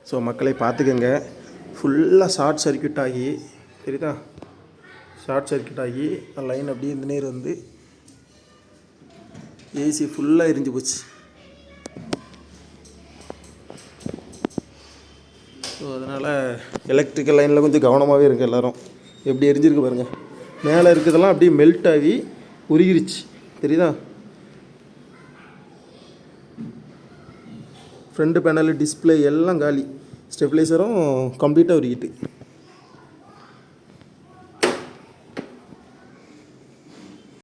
So மக்களை பார்த்துக்கங்க, ஃபுல்லாக ஷார்ட் சர்க்யூட் ஆகி தெரியுதா, ஷார்ட் சர்க்யூட் ஆகி லைன் அப்படியே இந்த நேரம் வந்து ஏசி ஃபுல்லாக எரிஞ்சு போச்சு. ஸோ அதனால் எலக்ட்ரிக்கல் லைனில் கொஞ்சம் கவனமாகவே இருக்குது எல்லோரும். எப்படி எரிஞ்சிருக்கு பாருங்கள், மேலே இருக்கிறதெல்லாம் அப்படியே மெல்ட் ஆகி உருகிருச்சு தெரியுதா. ஃப்ரண்ட் பேனல் டிஸ்பிளே எல்லாம் காலி, ஸ்டெபிளைசரும் கம்ப்ளீட்டாக உருகிட்டு.